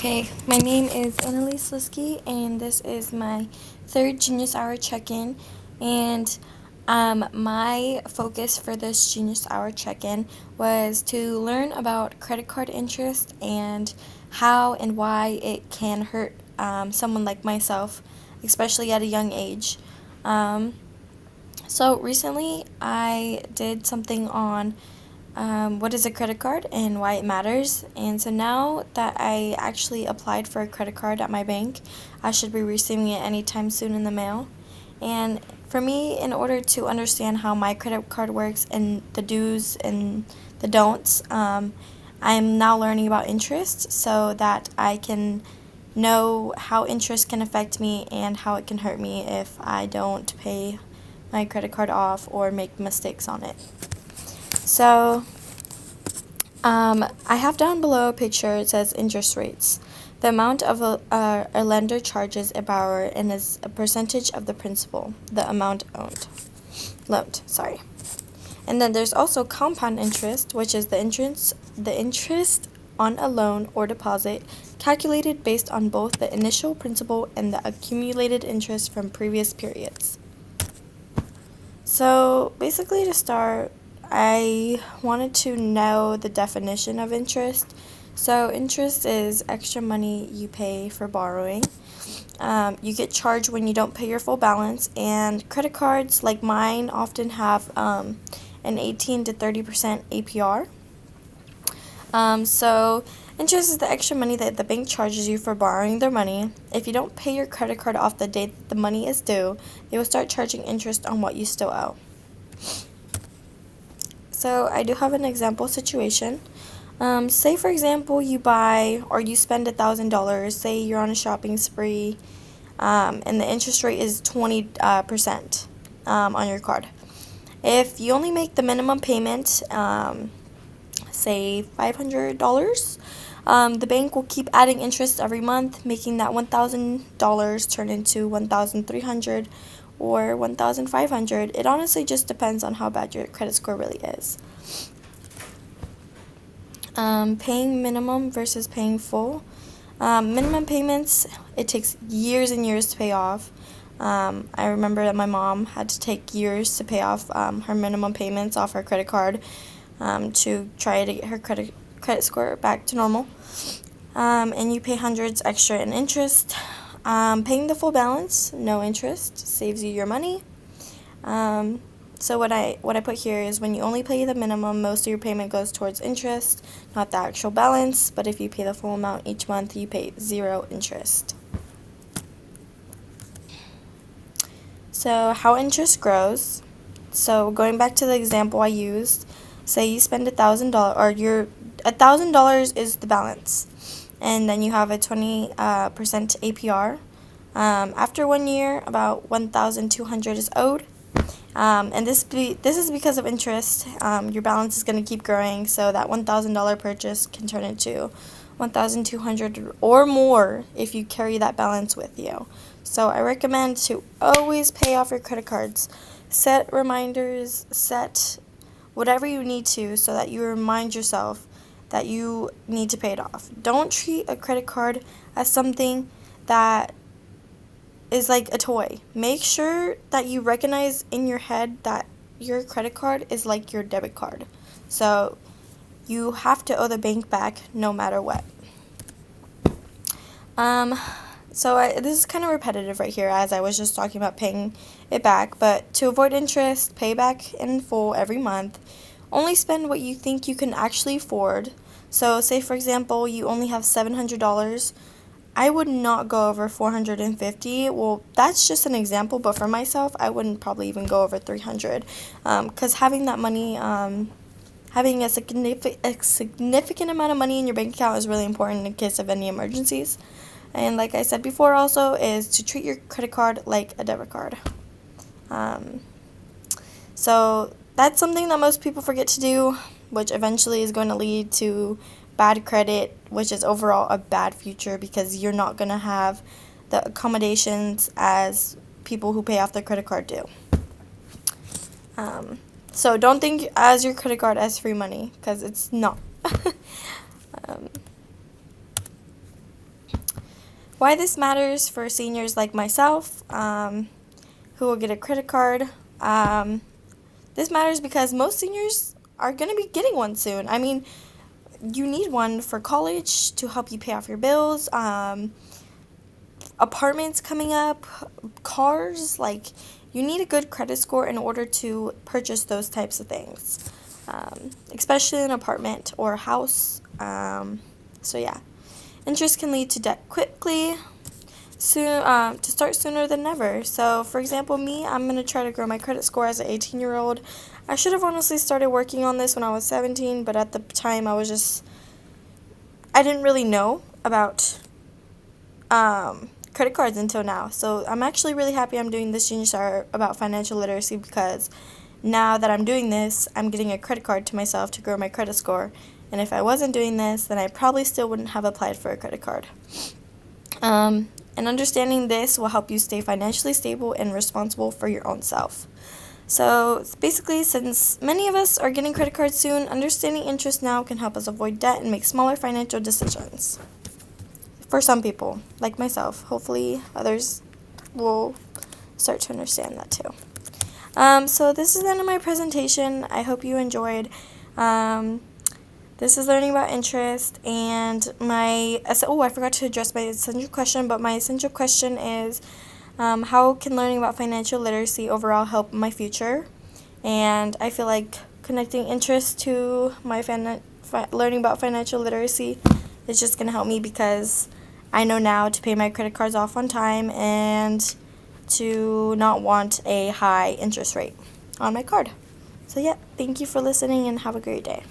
Okay, my name is Annalise Liskey, and this is my third Genius Hour check-in. And my focus for this Genius Hour check-in was to learn about credit card interest and how and why it can hurt someone like myself, especially at a young age. Um, so recently, I did something on what is a credit card and why it matters. And so now that I actually applied for a credit card at my bank, I should be receiving it anytime soon in the mail. And for me, in order to understand how my credit card works and the do's and the don'ts, I'm now learning about interest so that I can know how interest can affect me and how it can hurt me if I don't pay my credit card off or make mistakes on it. So, I have down below a picture. It says interest rates. The amount of a lender charges a borrower and is a percentage of the principal, the amount loaned. Sorry. And then there's also compound interest, which is the interest on a loan or deposit calculated based on both the initial principal and the accumulated interest from previous periods. So basically, to start, I wanted to know the definition of interest. So interest is extra money you pay for borrowing. You get charged when you don't pay your full balance, and credit cards like mine often have an 18 to 30% APR. So interest is the extra money that the bank charges you for borrowing their money. If you don't pay your credit card off the date the money is due, they will start charging interest on what you still owe. So I do have an example situation. Say for example you buy or you spend $1,000. Say you're on a shopping spree, and the interest rate is 20% on your card. If you only make the minimum payment, say $500, the bank will keep adding interest every month, making that $1,000 turn into $1,300 or $1,500. It honestly just depends on how bad your credit score really is. Paying minimum versus paying full. Minimum payments, it takes years and years to pay off. I remember that my mom had to take years to pay off her minimum payments off her credit card to try to get her credit score back to normal. And you pay hundreds extra in interest. Paying the full balance, no interest, saves you your money. So what I put here is when you only pay the minimum, most of your payment goes towards interest, not the actual balance. But if you pay the full amount each month, you pay zero interest. So how interest grows. So going back to the example I used, say you spend $1,000, or $1,000 is the balance, and then you have a 20% APR. After 1 year, about $1,200 is owed. And this is because of interest. Your balance is going to keep growing, so that $1,000 purchase can turn into $1,200 or more if you carry that balance with you. So I recommend to always pay off your credit cards. Set reminders, set whatever you need to so that you remind yourself that you need to pay it off. Don't treat a credit card as something that is like a toy. Make sure that you recognize in your head that your credit card is like your debit card. So you have to owe the bank back no matter what. This is kind of repetitive right here, as I was just talking about paying it back. But to avoid interest, pay back in full every month. Only spend what you think you can actually afford. So say for example you only have $700. I would not go over $450. Well, that's just an example, but for myself, I wouldn't probably even go over $300, because having that money, having a significant amount of money in your bank account is really important in case of any emergencies. And like I said before, also is to treat your credit card like a debit card. So that's something that most people forget to do, which eventually is going to lead to bad credit, which is overall a bad future because you're not going to have the accommodations as people who pay off their credit card do. So don't think as your credit card as free money, because it's not. Why this matters for seniors like myself, who will get a credit card. This matters because most seniors are going to be getting one soon. I mean, you need one for college to help you pay off your bills, apartments coming up, cars. Like, you need a good credit score in order to purchase those types of things, especially an apartment or a house. So yeah, interest can lead to debt quickly, to start sooner than never. So for example, me, I'm going to try to grow my credit score as an 18-year-old. I should have honestly started working on this when I was 17, but at the time I didn't really know about credit cards until now. So I'm actually really happy I'm doing this Genius Hour about financial literacy, because now that I'm doing this, I'm getting a credit card to myself to grow my credit score. And if I wasn't doing this, then I probably still wouldn't have applied for a credit card. And understanding this will help you stay financially stable and responsible for your own self. So basically, since many of us are getting credit cards soon, understanding interest now can help us avoid debt and make smaller financial decisions. For some people, like myself, hopefully others will start to understand that too. So this is the end of my presentation. I hope you enjoyed. This is learning about interest, and I forgot to address my essential question, but my essential question is, how can learning about financial literacy overall help my future? And I feel like connecting interest to my learning about financial literacy is just going to help me, because I know now to pay my credit cards off on time and to not want a high interest rate on my card. So yeah, thank you for listening and have a great day.